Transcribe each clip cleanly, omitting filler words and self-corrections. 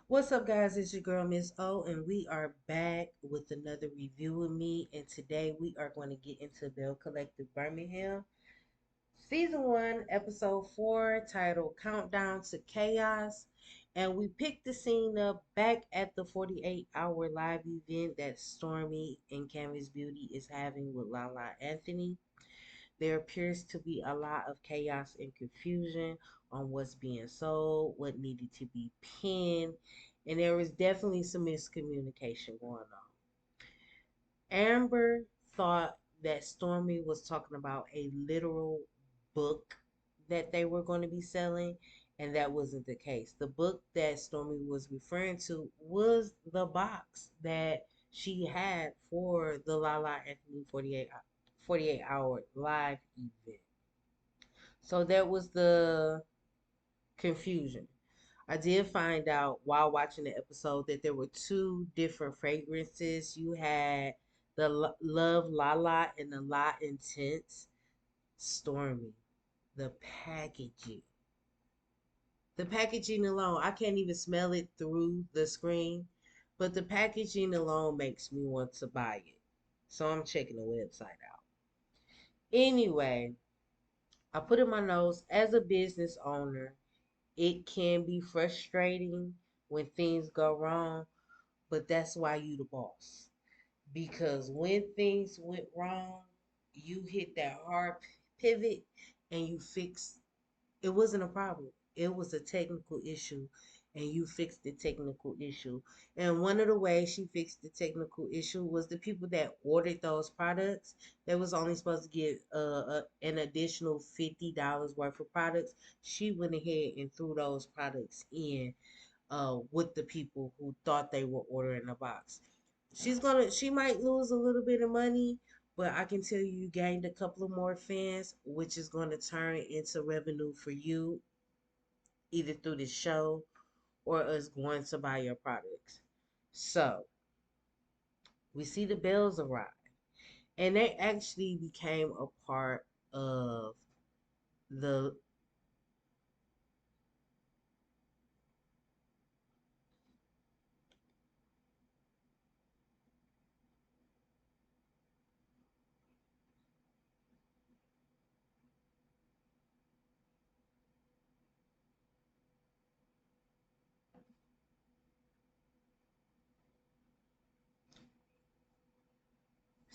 What's up, guys? It's your girl, Miss O, and we are back with another review with me. And today we are going to get into Belle Collective Birmingham, Season 1, Episode 4, titled Countdown to Chaos. And we picked the scene up back at the 48-hour live event that Stormy and Canvas Beauty is having with Lala Anthony. There appears to be a lot of chaos and confusion on what's being sold, what needed to be pinned, and there was definitely some miscommunication going on. Amber thought that Stormy was talking about a literal book that they were going to be selling, and that wasn't the case. The book that Stormy was referring to was the box that she had for the Lala Anthony 48 hour live event. So that was the confusion. I did find out while watching the episode that there were two different fragrances. You had the Love Lala and the La Intense Stormy. The packaging. The packaging alone, I can't even smell it through the screen, but the packaging alone makes me want to buy it. So I'm checking the website out. Anyway, I put in my notes as a business owner, it can be frustrating when things go wrong, but that's why you the boss. Because when things went wrong, you hit that hard pivot and you fix it. Wasn't a problem. It was a technical issue, and you fixed the technical issue. And one of the ways she fixed the technical issue was the people that ordered those products. They was only supposed to get an additional $50 worth of products. She went ahead and threw those products in with the people who thought they were ordering a box. She might lose a little bit of money, but I can tell you gained a couple of more fans, which is going to turn into revenue for you either through the show or us going to buy your products. So we see the Bells arrive, and they actually became a part of the.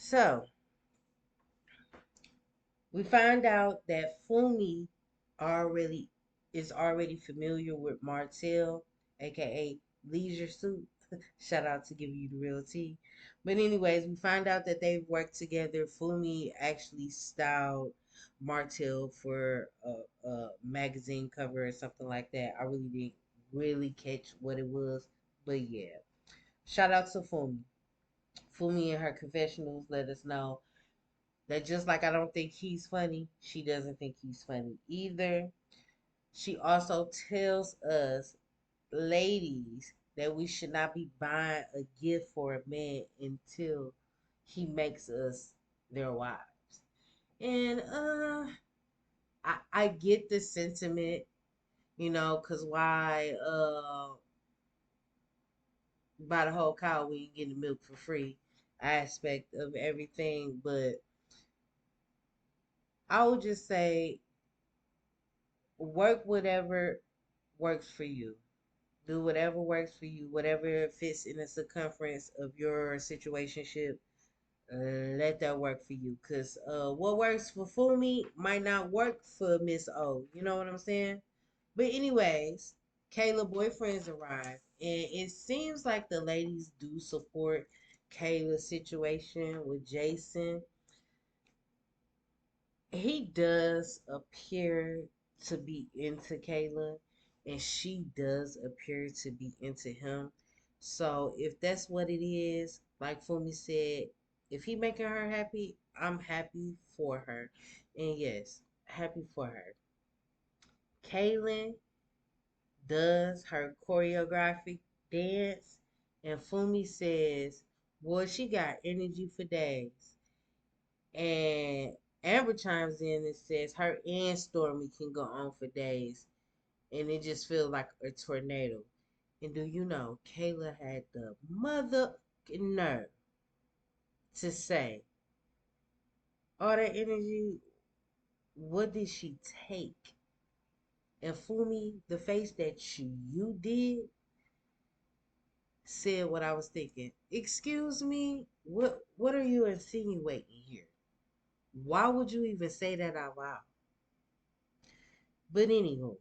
So we find out that Fumi already is already familiar with Martell, aka Leisure Suit. Shout out to Give You the Real Tea. But anyways, we find out that they've worked together. Fumi actually styled Martell for a magazine cover or something like that. I really didn't really catch what it was, but yeah. Shout out to Fumi. Fumi and her confessionals let us know that just like I don't think he's funny, she doesn't think he's funny either. She also tells us, ladies, that we should not be buying a gift for a man until he makes us their wives. And I get the sentiment, cause why buy the whole cow when you get the milk for free aspect of everything, but I would just say work whatever works for you. Do whatever works for you, whatever fits in the circumference of your situationship. Let that work for you, cause what works for Fumi might not work for Miss O. You know what I'm saying? But anyways, Kayla boyfriends arrive, and it seems like the ladies do support Kayla's situation with Jason. He does appear to be into Kayla, and she does appear to be into him. So if that's what it is, like Fumi said, if he making her happy, I'm happy for her. And yes, happy for her. Kaylin does her choreographic dance, and Fumi says, "Boy, she got energy for days." And Amber chimes in and says her and Stormy can go on for days, and it just feels like a tornado. And do you know, Kayla had the mother nerve to say, all that energy, what did she take? And Fumi, the face that you did said what I was thinking. Excuse me, what are you insinuating here? Why would you even say that out loud? But anywho,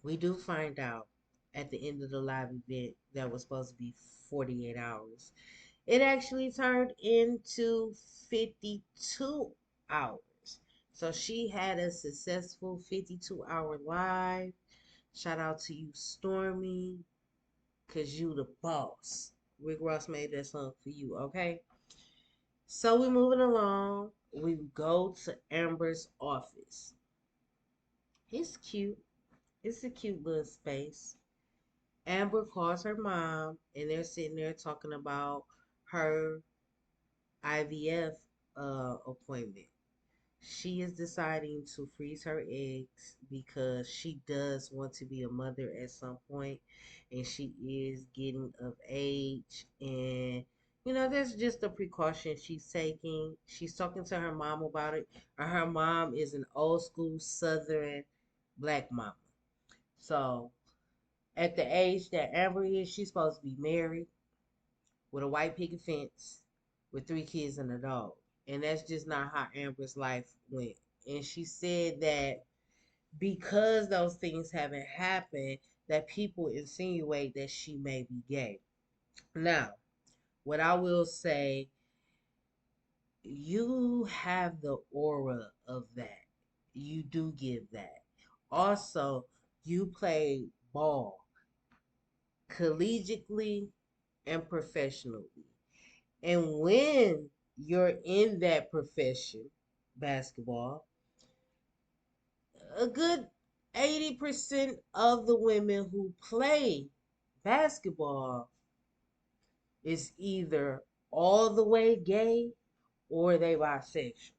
we do find out at the end of the live event that was supposed to be 48 hours. It actually turned into 52 hours. So she had a successful 52-hour live. Shout out to you, Stormy, because you the boss. Rick Ross made that song for you, okay? So we moving along. We go to Amber's office. It's cute. It's a cute little space. Amber calls her mom, and they're sitting there talking about her IVF appointment. She is deciding to freeze her eggs because she does want to be a mother at some point, and she is getting of age. And that's just a precaution she's taking. She's talking to her mom about it. And her mom is an old school Southern black mama. So at the age that Amber is, she's supposed to be married with a white picket fence with 3 kids and a dog. And that's just not how Amber's life went. And she said that because those things haven't happened, that people insinuate that she may be gay. Now, what I will say, you have the aura of that. You do give that. Also, you play ball collegiately and professionally. And when you're in that profession, basketball, a good 80% of the women who play basketball is either all the way gay or they bisexual.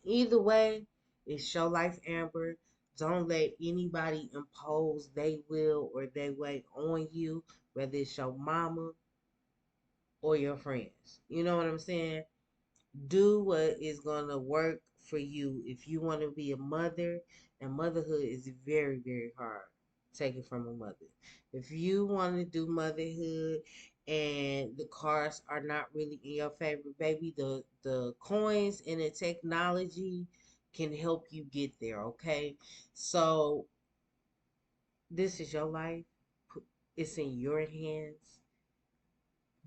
Either way, it's your life, Amber. Don't let anybody impose they will or they way on you, whether it's your mama or your friends. You know what I'm saying? Do what is going to work for you. If you want to be a mother, and motherhood is very, very hard, take it from a mother. If you want to do motherhood and the cars are not really in your favor, baby, the coins and the technology can help you get there, okay? So this is your life. It's in your hands.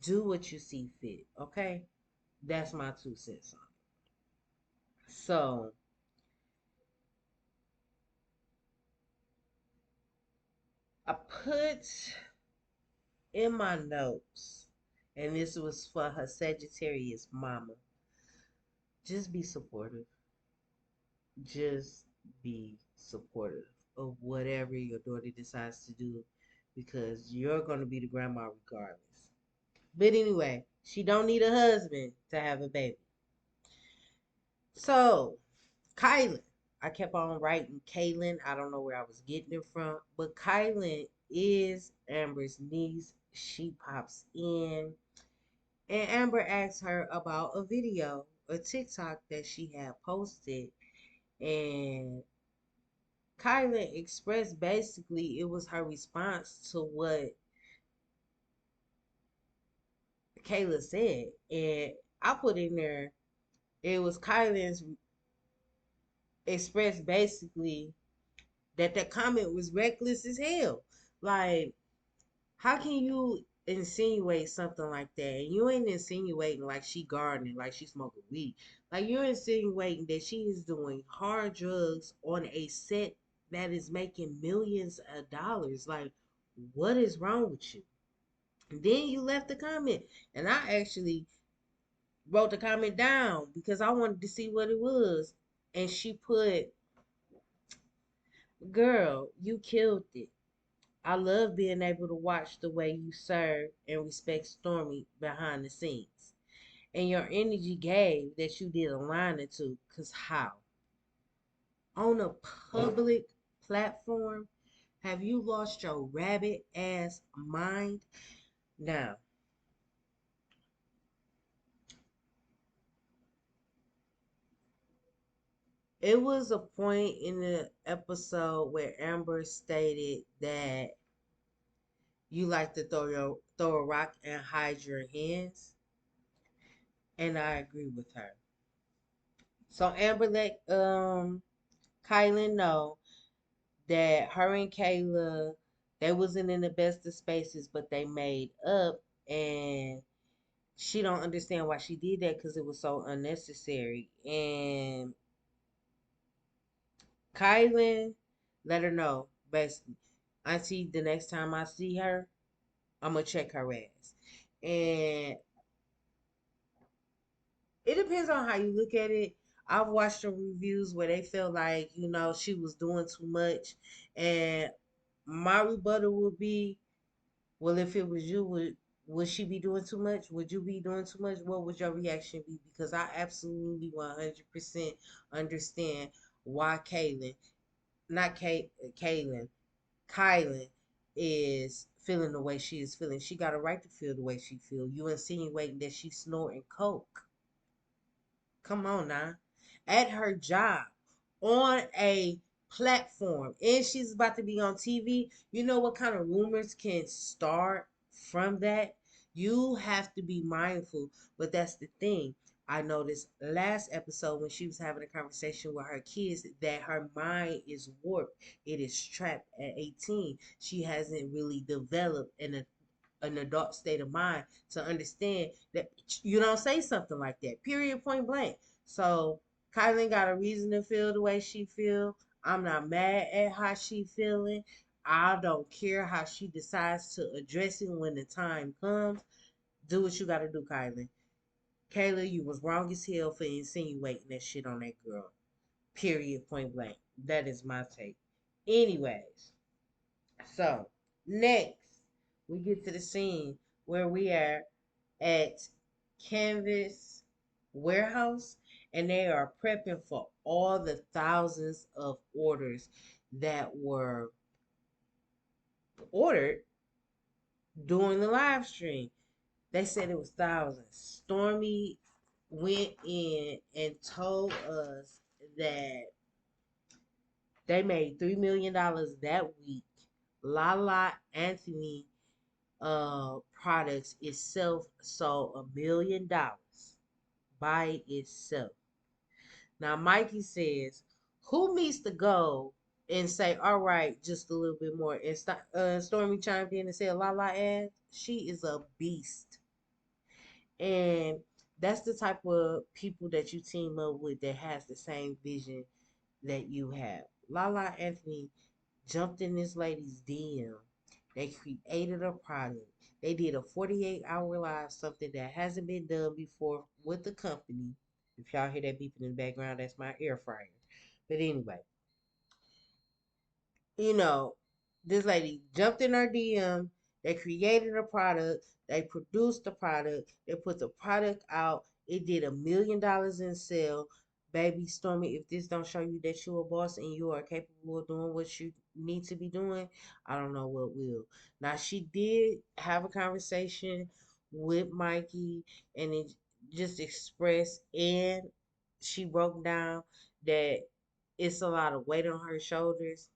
Do what you see fit, okay? That's my 2 cents on it. So I put in my notes, and this was for her Sagittarius mama, just be supportive. Just be supportive of whatever your daughter decides to do because you're going to be the grandma regardless. But anyway, she don't need a husband to have a baby. So, Kylan. I kept on writing Kaylin. I don't know where I was getting it from. But Kylan is Amber's niece. She pops in. And Amber asked her about a video, a TikTok that she had posted. And Kylan expressed basically it was her response to what Kayla said. And I put in there, it was Kylan's expressed basically that the comment was reckless as hell. Like, how can you insinuate something like that? And you ain't insinuating like she gardening, like she smoking weed. Like you're insinuating that she is doing hard drugs on a set that is making millions of dollars. Like, what is wrong with you? And then you left the comment. And I actually wrote the comment down because I wanted to see what it was. And she put, girl, you killed it. I love being able to watch the way you serve and respect Stormy behind the scenes. And your energy gave that you did a line or two. Cause how? On a public platform, Have you lost your rabbit ass mind? Now, it was a point in the episode where Amber stated that you like to throw a rock and hide your hands, and I agree with her. So Amber let Kylan know that her and Kayla, they wasn't in the best of spaces, but they made up, and she don't understand why she did that because it was so unnecessary. And Kylan let her know, basically, Auntie, the next time I see her, I'm gonna check her ass. And it depends on how you look at it. I've watched some reviews where they feel like, she was doing too much. And my rebuttal would be, well, if it was you, would she be doing too much? Would you be doing too much? What would your reaction be? Because I absolutely 100% understand why not Kaylin, Kylan is feeling the way she is feeling. She got a right to feel the way she feel. You insinuating that she's snorting coke. Come on now. At her job, on a platform, and she's about to be on TV. You know what kind of rumors can start from that? You have to be mindful. But that's the thing. I noticed last episode when she was having a conversation with her kids that her mind is warped. It is trapped at 18. She hasn't really developed an adult state of mind to understand that you don't say something like that. Period, point blank. So Kylie got a reason to feel the way she feel. I'm not mad at how she feeling. I don't care how she decides to address it when the time comes. Do what you gotta do, Kylie. Kayla, you was wrong as hell for insinuating that shit on that girl. Period, point blank. That is my take. Anyways, so next we get to the scene where we are at Canvas Warehouse, and they are prepping for all the thousands of orders that were ordered during the live stream. They said it was thousands. Stormy went in and told us that they made $3 million that week. Lala Anthony products itself sold $1 million by itself. Now Mikey says, who meets the goal and say, all right, just a little bit more. And Stormy chimed in and said, Lala ass, she is a beast. And that's the type of people that you team up with that has the same vision that you have. Lala Anthony jumped in this lady's DM. They created a product. They did a 48-hour live, something that hasn't been done before with the company. If y'all hear that beeping in the background, that's my air fryer. But anyway, you know, this lady jumped in her DM. They created a product. They produced the product. They put the product out. It did $1 million in sale. Baby Stormy, if this don't show you that you're a boss and you are capable of doing what you need to be doing, I don't know what will. Now she did have a conversation with Mikey, and it just expressed, and she broke down that it's a lot of weight on her shoulders,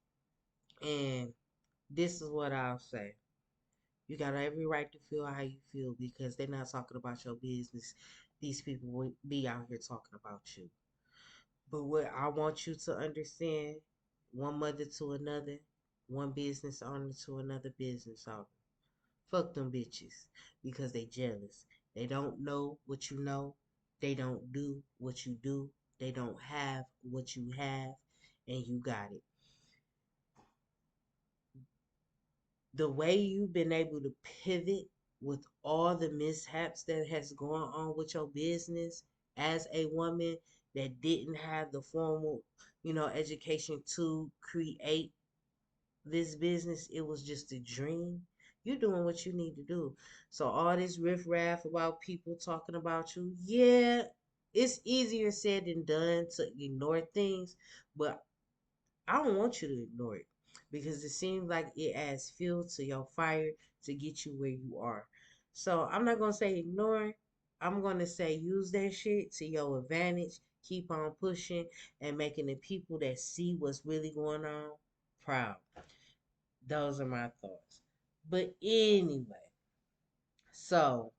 and this is what I'll say. You got every right to feel how you feel because they're not talking about your business. These people will be out here talking about you. But what I want you to understand, one mother to another, one business owner to another business owner. Fuck them bitches because they jealous. They don't know what you know. They don't do what you do. They don't have what you have, and you got it. The way you've been able to pivot with all the mishaps that has gone on with your business as a woman that didn't have the formal, education to create this business, it was just a dream. You're doing what you need to do. So all this riffraff about people talking about you, yeah, it's easier said than done to ignore things, but I don't want you to ignore it. because it seems like it adds fuel to your fire to get you where you are. So I'm not gonna say ignore. I'm gonna say use that shit to your advantage. Keep on pushing and making the people that see what's really going on proud. Those are my thoughts. But anyway, so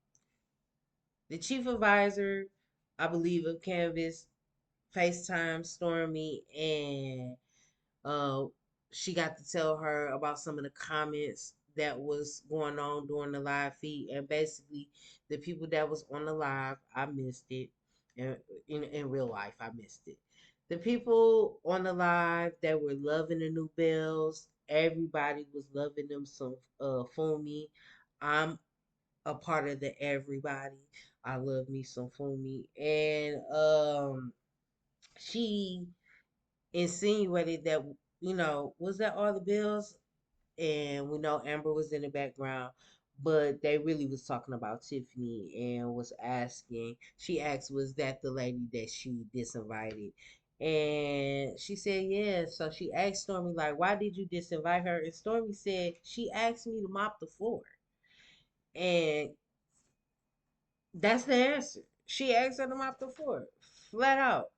the chief advisor, I believe, of Canvas FaceTime Stormy, and uh, she got to tell her about some of the comments that was going on during the live feed, and basically the people that was on the live, I missed it, and in real life, I missed it. The people on the live that were loving the new bells, everybody was loving them some Fumi. I'm a part of the everybody. I love me some Fumi, and she insinuated that, was that all the bills? And we know Amber was in the background, but they really was talking about Tiffany and was asking. She asked, "Was that the lady that she disinvited?" And she said, "Yeah." So she asked Stormy, like, "Why did you disinvite her?" And Stormy said, "She asked me to mop the floor," and that's the answer. She asked her to mop the floor, flat out.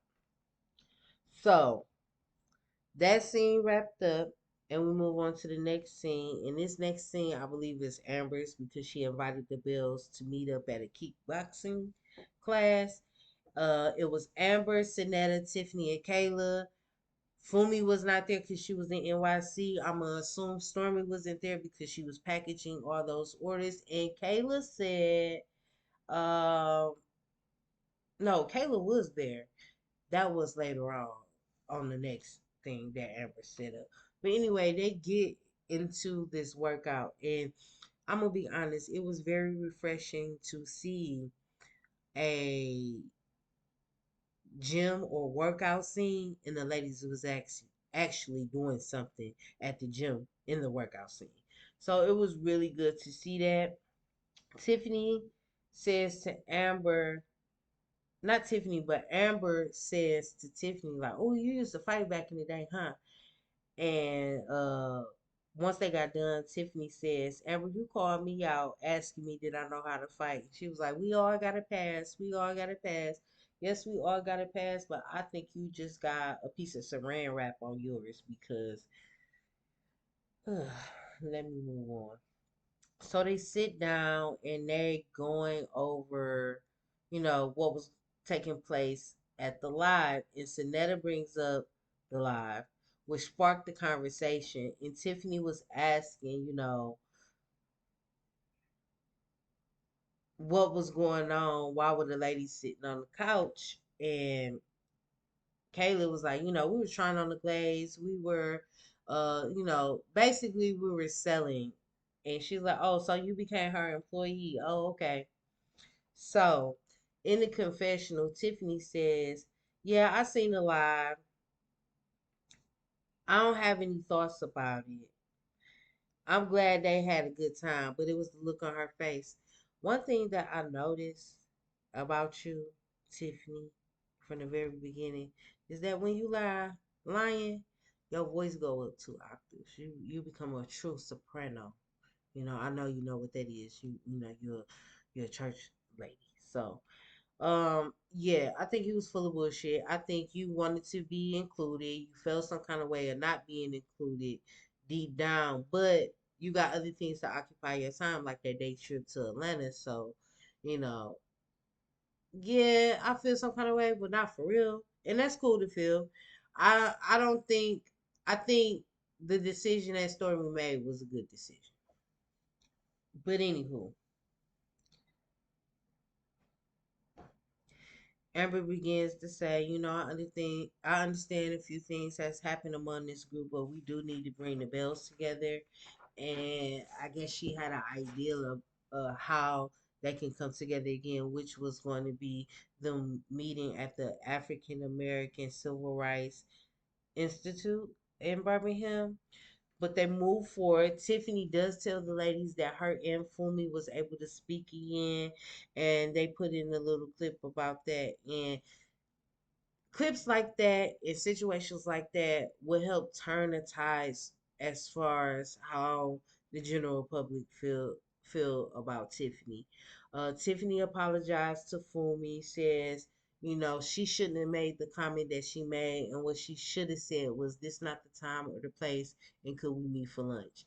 So that scene wrapped up, and we move on to the next scene. And this next scene, I believe, is Amber's because she invited the Bills to meet up at a kickboxing class. It was Amber, Sinetta, Tiffany, and Kayla. Fumi was not there because she was in NYC. I'm gonna assume Stormy wasn't there because she was packaging all those orders. And Kayla said, um, no, Kayla was there. That was later on the next thing that Amber set up. But anyway, they get into this workout, and I'm gonna be honest, it was very refreshing to see a gym or workout scene, and the ladies was actually doing something at the gym in the workout scene. So it was really good to see that. Tiffany says to Amber, not Tiffany, but Amber says to Tiffany, like, "Oh, you used to fight back in the day, huh?" And once they got done, Tiffany says, "Amber, you called me out asking me did I know how to fight." She was like, "We all got a pass. We all got a pass. Yes, we all got a pass, but I think you just got a piece of saran wrap on yours because let me move on." So they sit down and they going over, what was taking place at the live. And Sonetta brings up the live, which sparked the conversation. And Tiffany was asking, what was going on. Why were the ladies sitting on the couch? And Kayla was like, we were trying on the glaze. We were, basically we were selling. And she's like, "Oh, so you became her employee. Oh, okay." So, in the confessional, Tiffany says, "Yeah, I seen the live. I don't have any thoughts about it. I'm glad they had a good time, but it was the look on her face." One thing that I noticed about you, Tiffany, from the very beginning, is that when you lying, your voice go up 2 octaves. You become a true soprano. I know you know what that is. You're a church lady. So yeah, I think he was full of bullshit. I think you wanted to be included. You felt some kind of way of not being included deep down, but you got other things to occupy your time, like that day trip to Atlanta. So, you know, yeah, I feel some kind of way, but not for real. And that's cool to feel. I don't think I think the decision that Stormy made was a good decision. But anywho, Amber begins to say, I understand a few things has happened among this group, but we do need to bring the bells together. And I guess she had an idea of how they can come together again, which was going to be them meeting at the African American Civil Rights Institute in Birmingham. But they move forward. Tiffany does tell the ladies that her and Fumi was able to speak again, and they put in a little clip about that. And clips like that in situations like that will help turn the tides as far as how the general public feel about Tiffany. Tiffany apologized to Fumi, says, she shouldn't have made the comment that she made, and what she should have said was, "This not the time or the place, and could we meet for lunch?"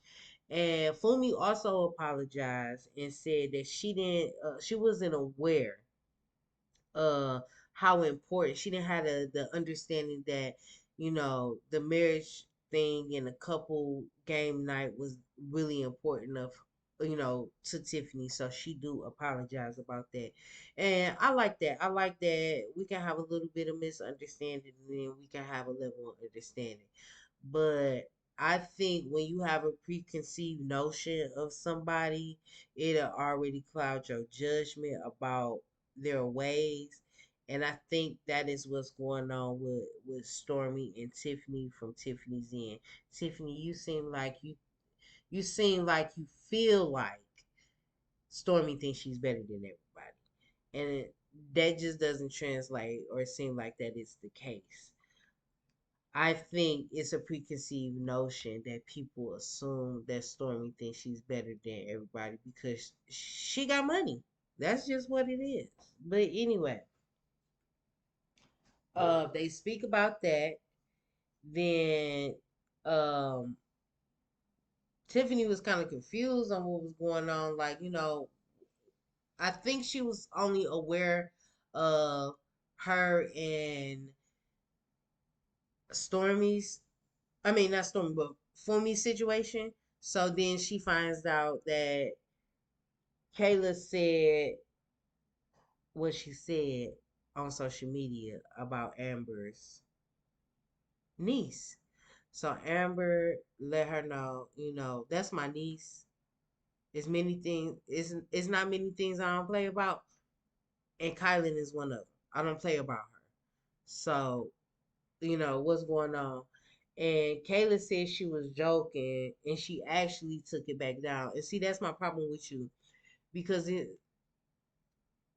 And Fumi also apologized and said that she wasn't aware uh how important she didn't have the understanding that the marriage thing and the couple game night was really important of to Tiffany, so she do apologize about that. And I like that we can have a little bit of misunderstanding, and then we can have a level of understanding. But I think when you have a preconceived notion of somebody, it'll already cloud your judgment about their ways. And I think that is what's going on with Stormy and Tiffany from Tiffany's End. Tiffany, you feel like Stormy thinks she's better than everybody. And that just doesn't translate or seem like that is the case. I think it's a preconceived notion that people assume that Stormy thinks she's better than everybody because she got money. That's just what it is. But anyway, they speak about that. Then um, Tiffany was kind of confused on what was going on. Like, I think she was only aware of her and Stormy's, I mean, not Stormy, but Fumi's situation. So then she finds out that Kayla said what she said on social media about Amber's niece. So Amber let her know, that's my niece. It's not many things I don't play about, and Kylan is one of them. I don't play about her. So, what's going on? And Kayla said she was joking, and she actually took it back down. And see, that's my problem with you because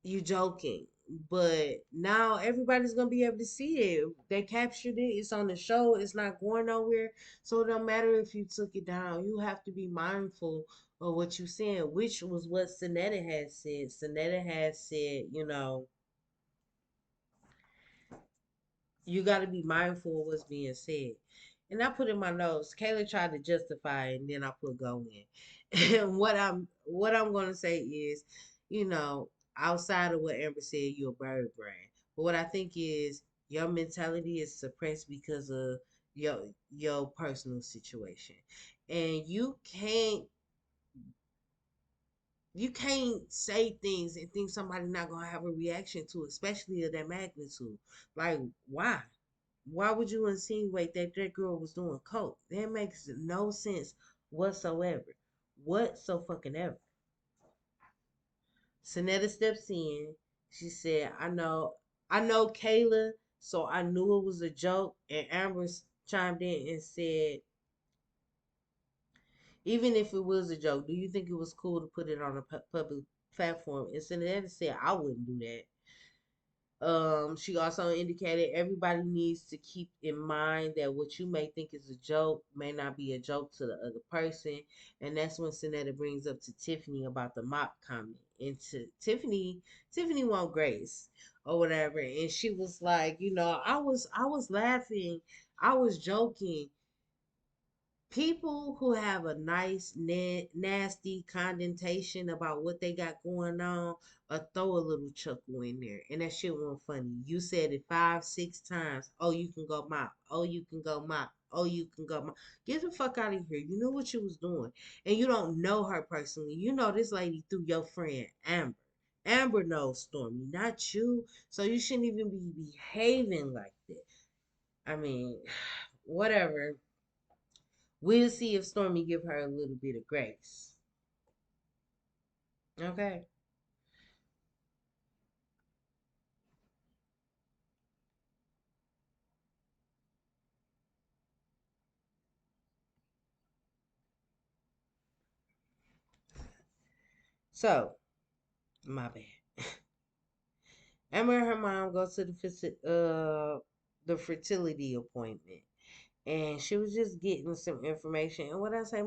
you joking, but now everybody's gonna be able to see it. They captured it. It's on the show. It's not going nowhere. So it don't matter if you took it down. You have to be mindful of what you're saying, which was what Sonetta had said. Sonetta had said, you got to be mindful of what's being said. And I put in my notes, Kayla tried to justify it, and then I put go in. And what I'm gonna say is, you know, outside of what Amber said, you're a bird brain. But what I think is your mentality is suppressed because of your personal situation. And you can't say things and think somebody not gonna have a reaction to it, especially of that magnitude. Like, why? Why would you insinuate that that girl was doing coke? That makes no sense whatsoever. What so fucking ever. Sonetta steps in. She said, I know Kayla, so I knew it was a joke. And Amber chimed in and said, even if it was a joke, do you think it was cool to put it on a public platform? And Sonetta said, I wouldn't do that. She also indicated everybody needs to keep in mind that what you may think is a joke may not be a joke to the other person. And that's when Sonetta brings up to Tiffany about the mop comment. And to Tiffany want grace or whatever. And she was like, I was laughing, I was joking. People who have a nice, nasty connotation about what they got going on, throw a little chuckle in there. And that shit wasn't funny. You said it 5, 6 times. Oh, you can go mop. Oh, you can go mop. Oh, you can go mop. Get the fuck out of here. You knew what you was doing. And you don't know her personally. You know this lady through your friend, Amber. Amber knows Stormy, not you. So you shouldn't even be behaving like that. I mean, whatever. We'll see if Stormy give her a little bit of grace. Okay. So, my bad. Emma and her mom go to the fertility appointment, and she was just getting some information. And what I say,